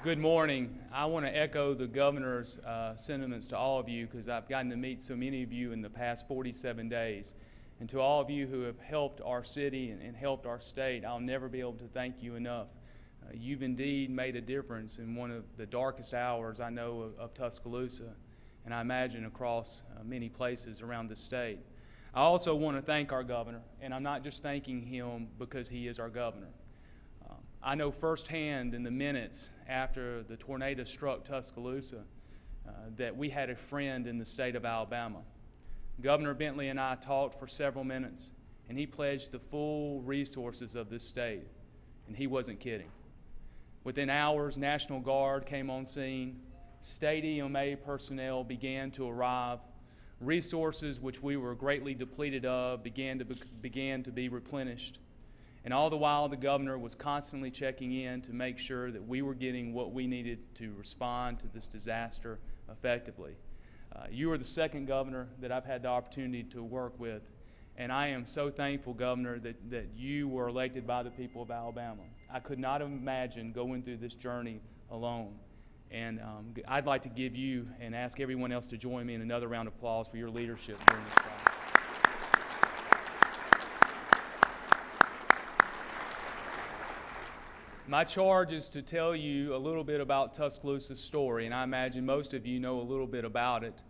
Good morning. I want to echo the governor's sentiments to all of you because I've gotten to meet so many of you in the past 47 days. And to all of you who have helped our city and helped our state, I'll never be able to thank you enough. You've indeed made a difference in one of the darkest hours I know of Tuscaloosa, and I imagine across many places around the state. I also want to thank our governor, and I'm not just thanking him because he is our governor. I know firsthand in the minutes after the tornado struck Tuscaloosa that we had a friend in the state of Alabama. Governor Bentley and I talked for several minutes, and he pledged the full resources of this state, and he wasn't kidding. Within hours, National Guard came on scene, state EMA personnel began to arrive, resources which we were greatly depleted of began to be replenished. And all the while, the governor was constantly checking in to make sure that we were getting what we needed to respond to this disaster effectively. You are the second governor that I've had the opportunity to work with, and I am so thankful, Governor, that you were elected by the people of Alabama. I could not imagine going through this journey alone. And I'd like to give you and ask everyone else to join me in another round of applause for your leadership during this process. My charge is to tell you a little bit about Tuscaloosa's story, and I imagine most of you know a little bit about it,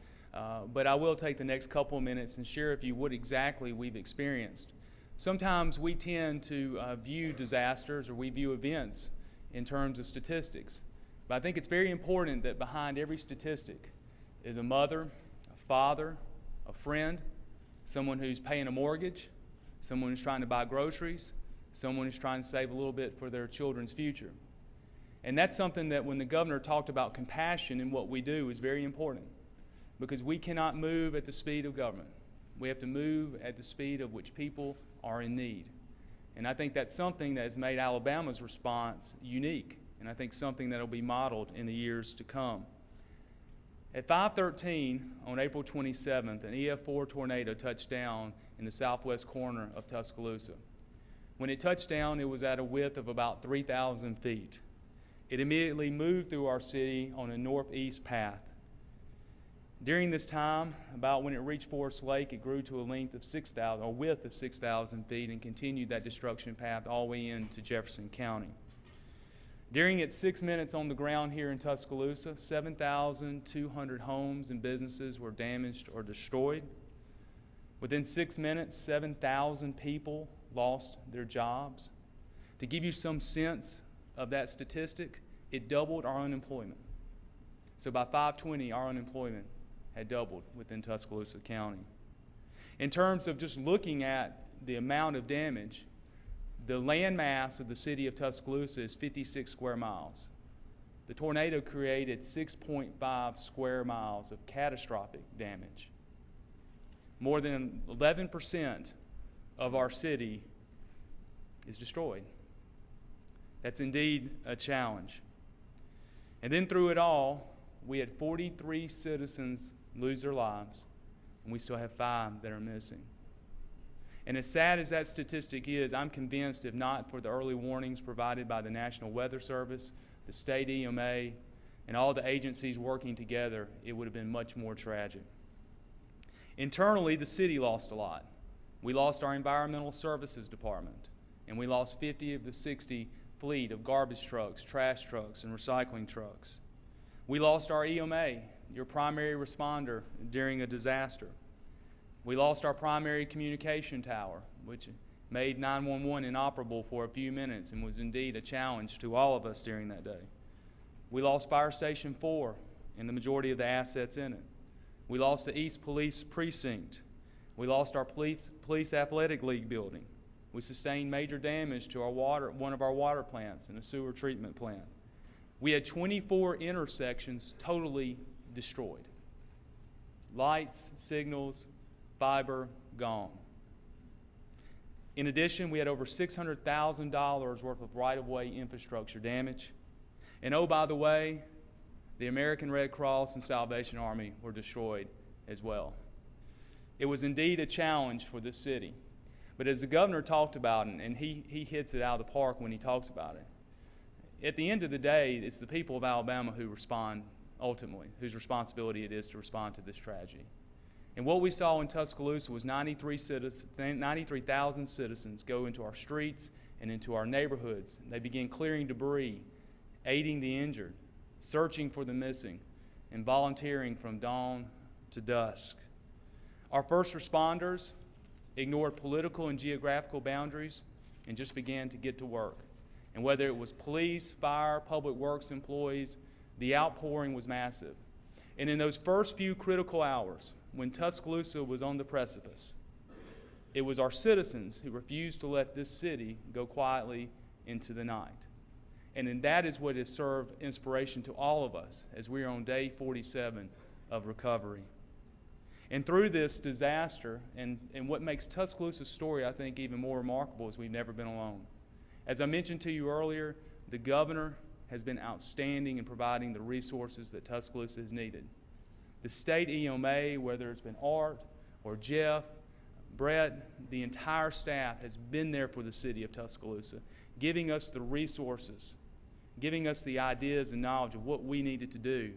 but I will take the next couple of minutes and share with you what exactly we've experienced. Sometimes we tend to view disasters or we view events in terms of statistics, but I think it's very important that behind every statistic is a mother, a father, a friend, someone who's paying a mortgage, someone who's trying to buy groceries, someone who's trying to save a little bit for their children's future. And that's something that when the governor talked about compassion in what we do is very important, because we cannot move at the speed of government. We have to move at the speed of which people are in need. And I think that's something that has made Alabama's response unique, and I think something that will be modeled in the years to come. At 5:13 on April 27th, an EF4 tornado touched down in the southwest corner of Tuscaloosa. When it touched down, it was at a width of about 3,000 feet. It immediately moved through our city on a northeast path. During this time, about when it reached Forest Lake, it grew to a length of 6,000, or width of 6,000 feet, and continued that destruction path all the way into Jefferson County. During its 6 minutes on the ground here in Tuscaloosa, 7,200 homes and businesses were damaged or destroyed. Within 6 minutes, 7,000 people lost their jobs. To give you some sense of that statistic, it doubled our unemployment. So by 5:20, our unemployment had doubled within Tuscaloosa County. In terms of just looking at the amount of damage, the land mass of the city of Tuscaloosa is 56 square miles. The tornado created 6.5 square miles of catastrophic damage. More than 11% of our city is destroyed. That's indeed a challenge. And then through it all, we had 43 citizens lose their lives, and we still have 5 that are missing. And as sad as that statistic is, I'm convinced if not for the early warnings provided by the National Weather Service, the state EMA, and all the agencies working together, it would have been much more tragic. Internally, the city lost a lot. We lost our environmental services department, and we lost 50 of the 60 fleet of garbage trucks, trash trucks, and recycling trucks. We lost our EMA, your primary responder during a disaster. We lost our primary communication tower, which made 911 inoperable for a few minutes and was indeed a challenge to all of us during that day. We lost Fire Station 4 and the majority of the assets in it. We lost the East Police Precinct. We lost our police athletic league building. We sustained major damage to one of our water plants and a sewer treatment plant. We had 24 intersections totally destroyed. Lights, signals, fiber, gone. In addition, we had over $600,000 worth of right-of-way infrastructure damage. And oh, by the way, the American Red Cross and Salvation Army were destroyed as well. It was indeed a challenge for this city. But as the governor talked about, and he hits it out of the park when he talks about it, at the end of the day, it's the people of Alabama who respond ultimately, whose responsibility it is to respond to this tragedy. And what we saw in Tuscaloosa was 93,000 citizens go into our streets and into our neighborhoods. They began clearing debris, aiding the injured, searching for the missing, and volunteering from dawn to dusk. Our first responders ignored political and geographical boundaries and just began to get to work. And whether it was police, fire, public works employees, the outpouring was massive. And in those first few critical hours, when Tuscaloosa was on the precipice, it was our citizens who refused to let this city go quietly into the night. And then that is what has served inspiration to all of us as we are on day 47 of recovery. And through this disaster, and what makes Tuscaloosa's story, I think, even more remarkable is we've never been alone. As I mentioned to you earlier, the governor has been outstanding in providing the resources that Tuscaloosa has needed. The state EMA, whether it's been Art or Jeff, Brett, the entire staff has been there for the city of Tuscaloosa, giving us the resources, giving us the ideas and knowledge of what we needed to do.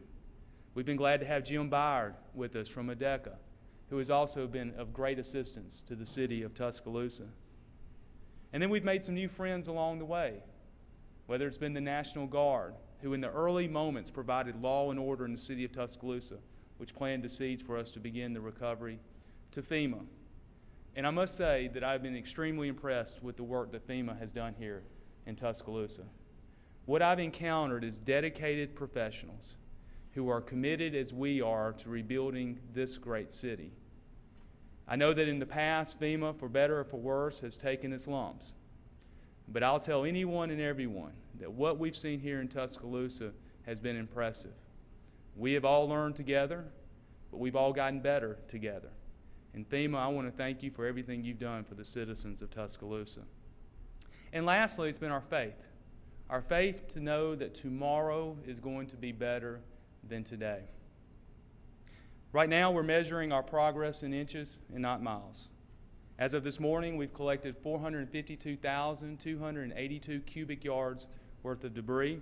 We've been glad to have Jim Byard with us from ADECA, who has also been of great assistance to the city of Tuscaloosa. And then we've made some new friends along the way, whether it's been the National Guard, who in the early moments provided law and order in the city of Tuscaloosa, which planted the seeds for us to begin the recovery, to FEMA. And I must say that I've been extremely impressed with the work that FEMA has done here in Tuscaloosa. What I've encountered is dedicated professionals who are committed as we are to rebuilding this great city. I know that in the past, FEMA, for better or for worse, has taken its lumps. But I'll tell anyone and everyone that what we've seen here in Tuscaloosa has been impressive. We have all learned together, but we've all gotten better together. And FEMA, I want to thank you for everything you've done for the citizens of Tuscaloosa. And lastly, it's been our faith. Our faith to know that tomorrow is going to be better than today. Right now, we're measuring our progress in inches and not miles. As of this morning, we've collected 452,282 cubic yards worth of debris.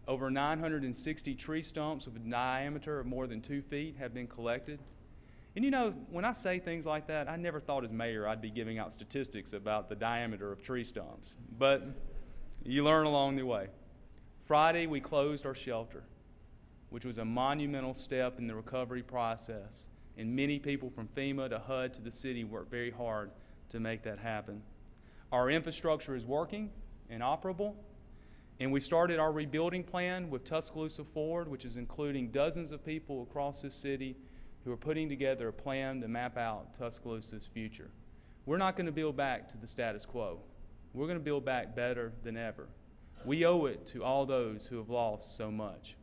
Over 960 tree stumps with a diameter of more than 2 feet have been collected. And you know, when I say things like that, I never thought as mayor I'd be giving out statistics about the diameter of tree stumps. But you learn along the way. Friday, we closed our shelter, which was a monumental step in the recovery process. And many people from FEMA to HUD to the city worked very hard to make that happen. Our infrastructure is working and operable. And we started our rebuilding plan with Tuscaloosa Forward, which is including dozens of people across this city who are putting together a plan to map out Tuscaloosa's future. We're not going to build back to the status quo. We're going to build back better than ever. We owe it to all those who have lost so much.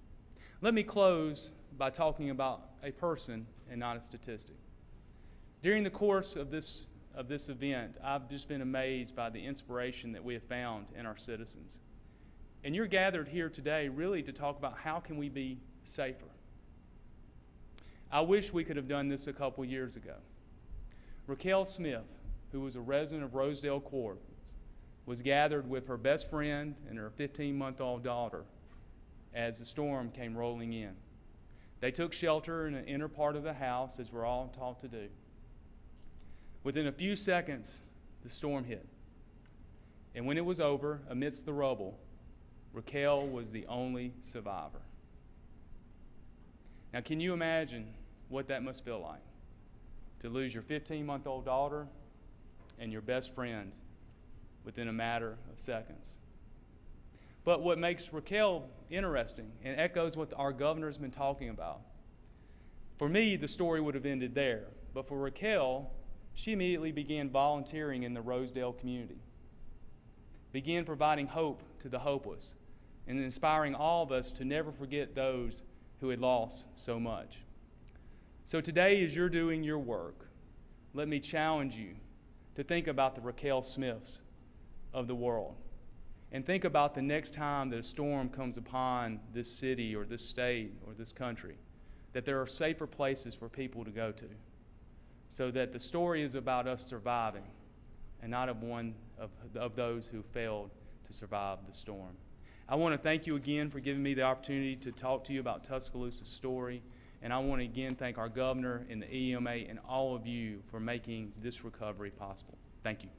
Let me close by talking about a person and not a statistic. During the course of this event, I've just been amazed by the inspiration that we have found in our citizens. And you're gathered here today really to talk about how can we be safer. I wish we could have done this a couple years ago. Raquel Smith, who was a resident of Rosedale Court, was gathered with her best friend and her 15-month-old daughter as the storm came rolling in. They took shelter in the inner part of the house, as we're all taught to do. Within a few seconds, the storm hit. And when it was over, amidst the rubble, Raquel was the only survivor. Now, can you imagine what that must feel like? To lose your 15-month-old daughter and your best friend within a matter of seconds. But what makes Raquel interesting and echoes what our governor's been talking about. For me, the story would have ended there. But for Raquel, she immediately began volunteering in the Rosedale community, began providing hope to the hopeless, and inspiring all of us to never forget those who had lost so much. So today, as you're doing your work, let me challenge you to think about the Raquel Smiths of the world. And think about the next time that a storm comes upon this city or this state or this country, that there are safer places for people to go to, so that the story is about us surviving and not of one of those who failed to survive the storm. I want to thank you again for giving me the opportunity to talk to you about Tuscaloosa's story. And I want to again thank our governor and the EMA and all of you for making this recovery possible. Thank you.